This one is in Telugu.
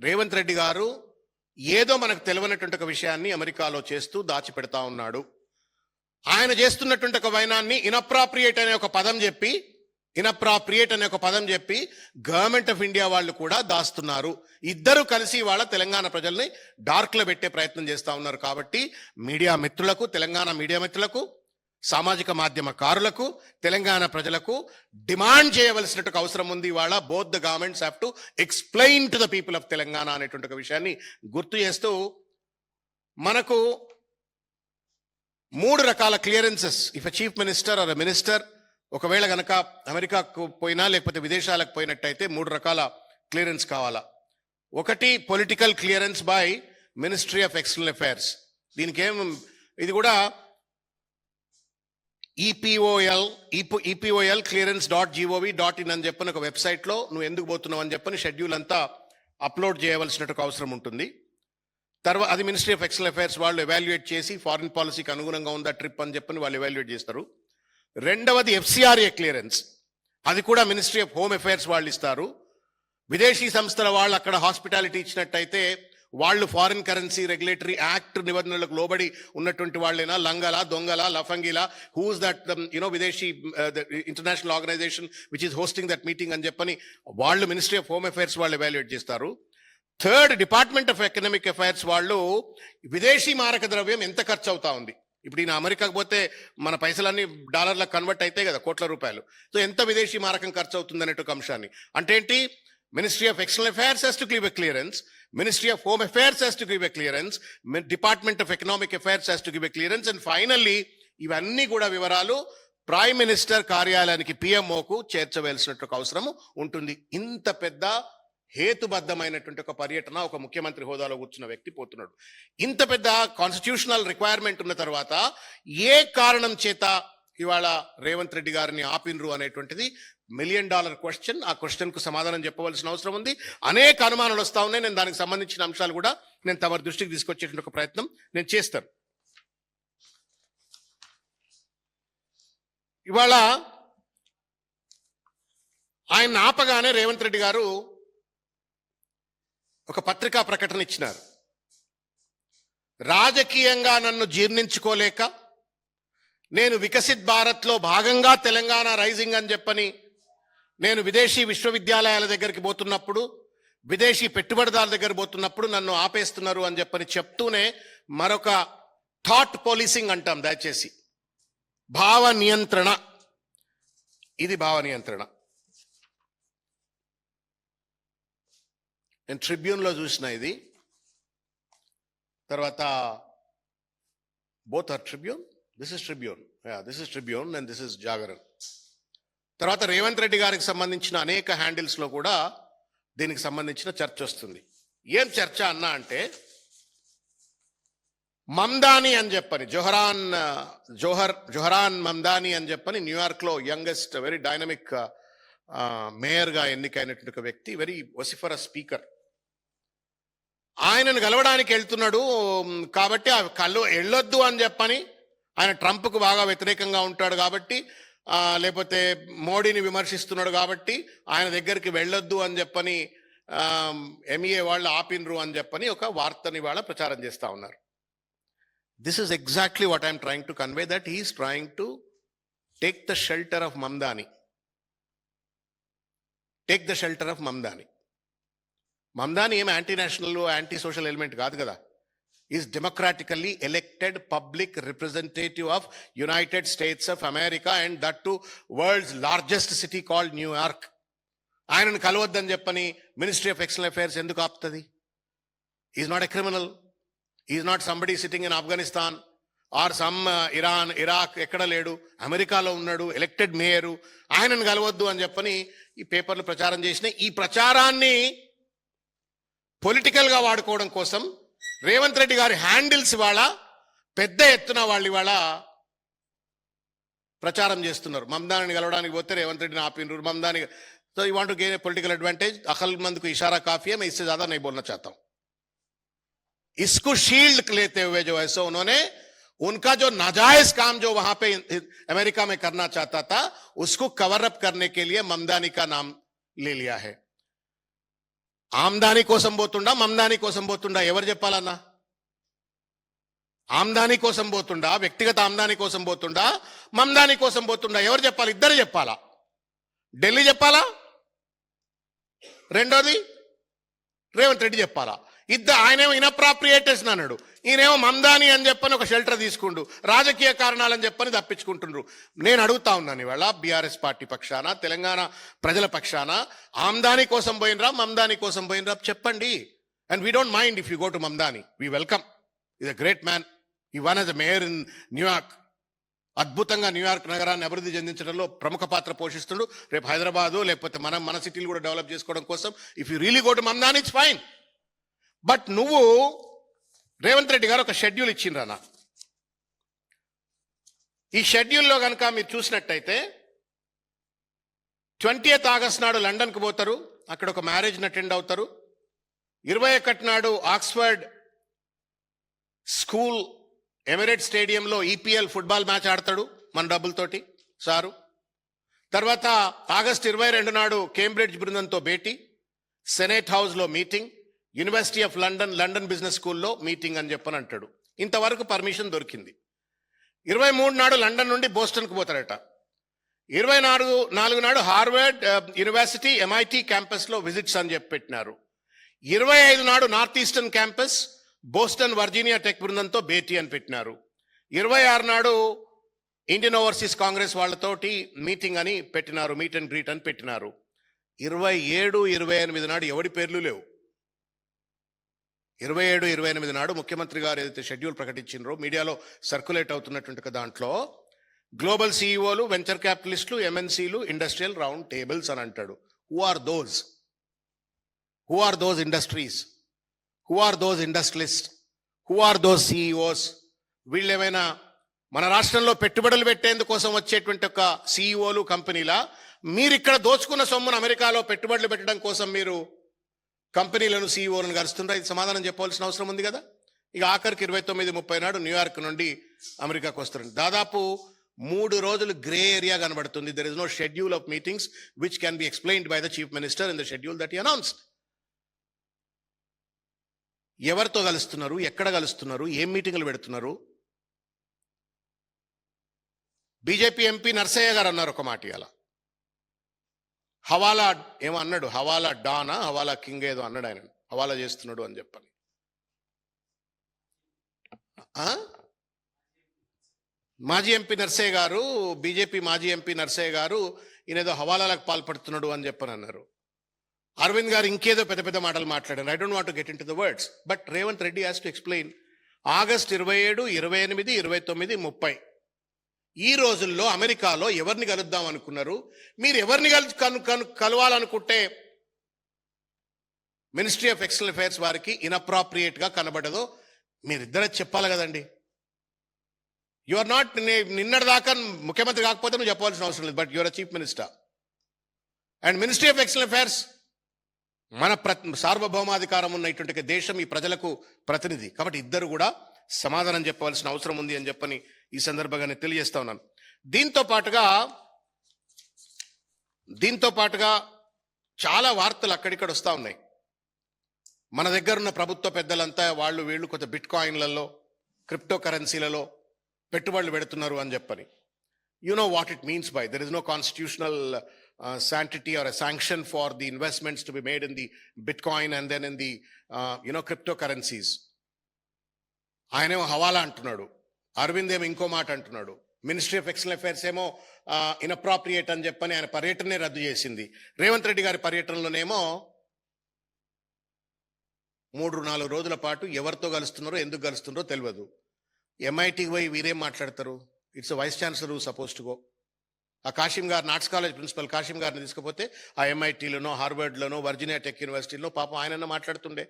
రేవంత్ రెడ్డి గారు ఏదో మనకు తెలియనటువంటి ఒక విషయాన్ని అమెరికాలో చేస్తూ దాచిపెడతా ఉన్నాడు. ఆయన చేస్తున్నటువంటి ఒక వైనాన్ని ఇన్అప్రాప్రియేట్ అనే ఒక పదం చెప్పి గవర్నమెంట్ ఆఫ్ ఇండియా వాళ్ళు కూడా దాస్తున్నారు. ఇద్దరు కలిసి వాళ్ళ తెలంగాణ ప్రజల్ని డార్క్ లో పెట్టే ప్రయత్నం చేస్తా ఉన్నారు. కాబట్టి మీడియా మిత్రులకు, తెలంగాణ మీడియా మిత్రులకు, సామాజిక మాధ్యమకారులకు, తెలంగాణ ప్రజలకు డిమాండ్ చేయవలసినటువంటి అవసరం ఉంది. ఇవాళ both the governments have to explain to the people of Telangana అనేటువంటి ఒక విషయాన్ని గుర్తు చేస్తూ, మనకు 3 రకాల clearances if a chief minister or a minister ఒకవేళ గనక అమెరికాకు పోయినా లేకపోతే విదేశాలకు పోయినట్టయితే 3 రకాల క్లియరెన్స్ కావాలా. ఒకటి political clearance by ministry of external affairs. దీనికి ఇది కూడా EPOL clearance.gov.in అని చెప్పని ఒక వెబ్సైట్లో నువ్వు ఎందుకు పోతున్నావు అని చెప్పని షెడ్యూల్ అంతా అప్లోడ్ చేయవలసినట్టు అవసరం ఉంటుంది. తర్వాత అది మినిస్ట్రీ ఆఫ్ ఎక్స్టర్నల్ అఫైర్స్ వాళ్ళు ఎవాల్యుయేట్ చేసి ఫారిన్ పాలసీకి అనుగుణంగా ఉందా ట్రిప్ అని చెప్పని వాళ్ళు ఎవాల్యుయేట్ చేస్తారు. రెండవది FCRA క్లియరెన్స్, అది కూడా మినిస్ట్రీ ఆఫ్ హోమ్ అఫైర్స్ వాళ్ళు ఇస్తారు. విదేశీ సంస్థల వాళ్ళు అక్కడ హాస్పిటాలిటీ ఇచ్చినట్టయితే వాళ్ళు ఫారిన్ కరెన్సీ రెగ్యులేటరీ యాక్ట్ నిబంధనలకు లోబడి ఉన్నటువంటి వాళ్ళైనా, లంగలా, దొంగలా, లఫంగిలా, హూస్ దట్ విదేశీ international organisation which is hosting that meeting అని చెప్పని వాళ్ళు మినిస్ట్రీ ఆఫ్ హోమ్ అఫైర్స్ వాళ్ళు ఎవాల్యుయేట్ చేస్తారు. Third, department of economic affairs వాళ్ళు విదేశీ మారక ద్రవ్యం ఎంత ఖర్చు అవుతా ఉంది. ఇప్పుడు ఈయన అమెరికాకు పోతే మన పైసలన్నీ డాలర్లకు కన్వర్ట్ అయితే కదా, కోట్ల రూపాయలు. సో ఎంత విదేశీ మారకం ఖర్చు అవుతుంది అనేటువంటి అంశాన్ని అంటే ఏంటి, ministry of external affairs has to give a clearance, ministry of home affairs has to give a clearance, department of economic affairs has to give a clearance, and finally ఇవన్నీ కూడా వివరాలు ప్రైమ్ మినిస్టర్ కార్యాలయానికి PMOకు చేర్చవలసినటువంటి అవసరం ఉంటుంది. ఇంత పెద్ద హేతుబద్ధమైనటువంటి ఒక పర్యటన ఒక ముఖ్యమంత్రి హోదాలో కూర్చున్న వ్యక్తి పోతున్నాడు. ఇంత పెద్ద కాన్స్టిట్యూషనల్ రిక్వైర్మెంట్ ఉన్న తర్వాత ఏ కారణం చేత ఇవాళ రేవంత్ రెడ్డి గారిని ఆపినరు అనేటువంటిది $1 మిలియన్ క్వశ్చన్. ఆ క్వశ్చన్ కు సమాధానం చెప్పవలసిన అవసరం ఉంది. అనేక అనుమానాలు వస్తా ఉన్నాయి. నేను దానికి సంబంధించిన అంశాలు కూడా నేను తమ దృష్టికి తీసుకొచ్చేటువంటి ఒక ప్రయత్నం నేను చేస్తాను. ఇవాళ ఆయన ఆపగానే రేవంత్ రెడ్డి గారు ఒక పత్రికా ప్రకటన ఇచ్చినారు. రాజకీయంగా నన్ను జీర్ణించుకోలేక నేను వికసిత్ భారత్లో భాగంగా తెలంగాణ రైజింగ్ అని చెప్పని నేను విదేశీ విశ్వవిద్యాలయాల దగ్గరికి పోతున్నప్పుడు, విదేశీ పెట్టుబడిదారుల దగ్గర పోతున్నప్పుడు నన్ను ఆపేస్తున్నారు అని చెప్పని చెప్తూనే మరొక థాట్ పోలీసింగ్ అంటాం, దయచేసి భావ నియంత్రణ, ఇది భావ నియంత్రణ. నేను ట్రిబ్యూన్లో చూసిన ఇది, తర్వాత both are Tribune, this is Tribune and this is Jagran. తర్వాత రేవంత్ రెడ్డి గారికి సంబంధించిన అనేక హ్యాండిల్స్లో కూడా దీనికి సంబంధించిన చర్చ వస్తుంది. ఏం చర్చ అన్నా అంటే, మమ్దాని అని చెప్పని జోహరాన్ మమ్దాని అని చెప్పని న్యూయార్క్లో యంగెస్ట్ వెరీ డైనమిక్ మేయర్గా ఎన్నికైనటువంటి ఒక వ్యక్తి, వెరీ వసిఫరస్ స్పీకర్. ఆయనను కలవడానికి వెళ్తున్నాడు కాబట్టి వెళ్ళొద్దు అని చెప్పని, ఆయన ట్రంప్కు బాగా వ్యతిరేకంగా ఉంటాడు కాబట్టి, లేకపోతే మోడీని విమర్శిస్తున్నాడు కాబట్టి ఆయన దగ్గరికి వెళ్ళొద్దు అని చెప్పని MEA వాళ్ళు ఆపినరు అని చెప్పని ఒక వార్తని వాళ్ళ ప్రచారం చేస్తూ ఉన్నారు. This is exactly what I'm trying to convey, that he is trying to take the shelter of Mamdani. Take the shelter of Mamdani. Mamdani ఏం anti national, anti social element కాదు కదా. Is democratically elected public representative of United States of America and that too world's largest city called New York. ఆయనను కలవద్దని చెప్పని మినిస్ట్రీ ఆఫ్ ఎక్స్టర్నల్ అఫైర్స్ ఎందుకు ఆపుతుంది? Is not a criminal, is not somebody sitting in Afghanistan or some Iran, Iraq, ఎక్కడ లేడు, అమెరికాలో ఉన్నాడు, ఎలెక్టెడ్ మేయరు. ఆయనను కలవద్దు అని చెప్పని ఈ పేపర్లు ప్రచారం చేసినాయి. ఈ ప్రచారాన్ని పొలిటికల్గా వాడుకోవడం కోసం రేవంత్ రెడ్డి గారి హ్యాండిల్స్ ఇవాళ పెద్ద ఎత్తున వాళ్ళు ఇవాళ ప్రచారం చేస్తున్నారు. మమ్దాని కలవడానికి పోతే రేవంత్ రెడ్డిని ఆపినరు, Mamdani. So you want to gain a political advantage. अक्लमंद को इशारा काफी है, मैं इससे ज्यादा नहीं बोलना चाहता हूं. इसको शील्ड लेते हुए जो है सो उन्होंने उनका जो नाजायज काम जो वहां पे अमेरिका में करना चाहता था उसको कवर अप करने के लिए ममदानी का नाम ले लिया है. ఆమ్దాని కోసం పోతుండా, మమ్దాని కోసం పోతుండా? ఎవరు చెప్పాలన్నా? ఆమ్దాని కోసం పోతుండా, వ్యక్తిగత ఆమ్దాని కోసం పోతుండా, మమ్దాని కోసం పోతుండా? ఎవరు చెప్పాలి? ఇద్దరు చెప్పాలా? ఢిల్లీ చెప్పాలా? రెండోది రేవంత్ రెడ్డి చెప్పాలా? ఆయనేమో ఇన్అప్రాప్రియేటేషన్ అన్నాడు, ఈయనేమో మమ్దాని అని చెప్పని ఒక షెల్టర్ తీసుకుండు, రాజకీయ కారణాలని చెప్పని తప్పించుకుంటుండ్రు. నేను అడుగుతా ఉన్నాను ఇవాళ బీఆర్ఎస్ పార్టీ పక్షాన, తెలంగాణ ప్రజల పక్షాన, ఆమ్దాని కోసం పోయినరా, మమ్దాని కోసం పోయినరా? చెప్పండి. And we don't mind if you go to Mamdani. We welcome. Is a great man. He won as a mayor in New York. అద్భుతంగా న్యూయార్క్ నగరాన్ని అభివృద్ధి చెందించడంలో ప్రముఖ పాత్ర పోషిస్తుండు. రేపు హైదరాబాదు లేకపోతే మన సిటీలు కూడా డెవలప్ చేసుకోవడం కోసం if you really go to Mamdani it's fine. But నువ్వు రేవంత్ రెడ్డి గారు ఒక షెడ్యూల్ ఇచ్చిండ్రనా? ఈ షెడ్యూల్లో కనుక మీరు చూసినట్టయితే 20th ఆగస్ట్ నాడు లండన్కి పోతారు, అక్కడ ఒక మ్యారేజ్ని అటెండ్ అవుతారు. 21 నాడు ఆక్స్ఫర్డ్ స్కూల్ ఎమిరేట్ స్టేడియంలో ఈపీఎల్ ఫుట్బాల్ మ్యాచ్ ఆడతాడు మన డబ్బులతోటి సారు. తర్వాత ఆగస్ట్ 22 నాడు కేంబ్రిడ్జ్ బృందంతో భేటీ, సెనేట్ హౌస్లో meeting, university of London business స్కూల్లో మీటింగ్ అని చెప్పని అంటాడు. ఇంతవరకు పర్మిషన్ దొరికింది. 23 నాడు లండన్ నుండి బోస్టన్కి పోతాడట. 24 నాడు హార్వర్డ్ యూనివర్సిటీ MIT క్యాంపస్లో విజిట్స్ అని చెప్పి పెట్టినారు. 25 నాడు north eastern campus Boston Virginia tech బృందంతో భేటీ అని పెట్టినారు. 26 నాడు ఇండియన్ ఓవర్సీస్ కాంగ్రెస్ వాళ్ళతోటి మీటింగ్ అని పెట్టినారు, మీట్ అండ్ గ్రీట్ అని పెట్టినారు. 27, 28 నాడు ఎవడి పేర్లు లేవు. 27, 28 నాడు ముఖ్యమంత్రి గారు ఏదైతే షెడ్యూల్ ప్రకటించినరో మీడియాలో సర్క్యులేట్ అవుతున్నటువంటి దాంట్లో గ్లోబల్ సీఈఓలు, వెంచర్ క్యాపిటలిస్టులు, MNCలు, ఇండస్ట్రియల్ రౌండ్ టేబుల్స్ అని అంటాడు. Who are those? Who are those industries? Who are those industrialist? Who are those CEOs? వీళ్ళేమైనా మన రాష్ట్రంలో పెట్టుబడులు పెట్టేందుకోసం వచ్చేటువంటి ఒక CEOలు కంపెనీలా? మీరు ఇక్కడ దోచుకున్న సొమ్మును అమెరికాలో పెట్టుబడులు పెట్టడం కోసం మీరు కంపెనీలను CEOలను గరుస్తుండ్రా? ఇది సమాధానం చెప్పవలసిన అవసరం ఉంది కదా. ఇక ఆఖరికి 29, 30 నాడు న్యూయార్క్ నుండి అమెరికాకు వస్తారు. దాదాపు 3 రోజులు గ్రే ఏరియా కనబడుతుంది. There is no schedule of meetings which can be explained by the chief minister in the schedule that he announced. ఎవరితో కలుస్తున్నారు, ఎక్కడ కలుస్తున్నారు, ఏం మీటింగులు పెడుతున్నారు? బీజేపీ ఎంపీ నర్సయ్య గారు అన్నారు ఒక మాట ఇలా, హవాలా ఏమో అన్నాడు, హవాలా డానా హవాలా కింగ్ ఏదో అన్నాడు ఆయన, హవాలా చేస్తున్నాడు అని చెప్పని. మాజీ ఎంపీ నర్సయ్య గారు, బీజేపీ మాజీ ఎంపీ నర్సయ్య గారు ఈయనేదో హవాలాలకు పాల్పడుతున్నాడు అని చెప్పని అన్నారు. అరవింద్ గారు ఇంకేదో పెద్ద పెద్ద మాటలు మాట్లాడారు. I don't want to get in to the words, but Revanth Reddy has to explain. August 27, 28, 29, 30 ఈ రోజుల్లో అమెరికాలో ఎవరిని కలుద్దాం అనుకున్నారు? మీరు ఎవరిని కలవాలనుకుంటే మినిస్ట్రీ ఆఫ్ ఎక్స్టర్నల్ అఫైర్స్ వారికి ఇన్అప్రాప్రియేట్గా కనబడదో మీరిద్దరే చెప్పాలి కదండి. యు ఆర్ నాట్, నిన్నటిదాకా ముఖ్యమంత్రి కాకపోతే నువ్వు చెప్పాల్సిన అవసరం లేదు, but your a chief minister and ministry of external affairs మన సార్వభౌమాధికారం ఉన్న ఇటువంటి దేశం, ఈ ప్రజలకు ప్రతినిధి కాబట్టి ఇద్దరు కూడా సమాధానం చెప్పవలసిన అవసరం ఉంది అని చెప్పని ఈ సందర్భంగా నేను తెలియజేస్తా ఉన్నాను. దీంతో పాటుగా చాలా వార్తలు అక్కడిక్కడ వస్తూ ఉన్నాయి. మన దగ్గర ఉన్న ప్రభుత్వ పెద్దలంతా వాళ్ళు వీళ్ళు కొంత బిట్ కాయిన్లలో, క్రిప్టో కరెన్సీలలో పెట్టుబడులు పెడుతున్నారు అని చెప్పని. You know what it means by there is no constitutional sanctity or a sanction for the investments to be made in the Bitcoin and then in the cryptocurrencies. ఆయనేమో హవాలా అంటున్నాడు, అరవింద్ ఏమో ఇంకో మాట అంటున్నాడు, మినిస్ట్రీ ఆఫ్ ఎక్స్టర్నల్ అఫైర్స్ ఏమో ఇన్అప్రాప్రియేట్ అని చెప్పని ఆయన పర్యటనే రద్దు చేసింది. రేవంత్ రెడ్డి గారి పర్యటనలోనేమో 3-4 రోజుల పాటు ఎవరితో కలుస్తున్నారో ఎందుకు కలుస్తున్నారో తెలియదు. MITకి పోయి వీరేం మాట్లాడతారు? It's vice chancellor suppose to go. ఆ కాశీం గారు, ఆర్ట్స్ కాలేజ్ ప్రిన్సిపల్ కాశీం గారిని తీసుకపోతే ఆ MITలోనో, హార్వర్డ్లోనో, వర్జీనియా టెక్ యూనివర్సిటీలో పాపం ఆయనన్నా మాట్లాడుతుండే.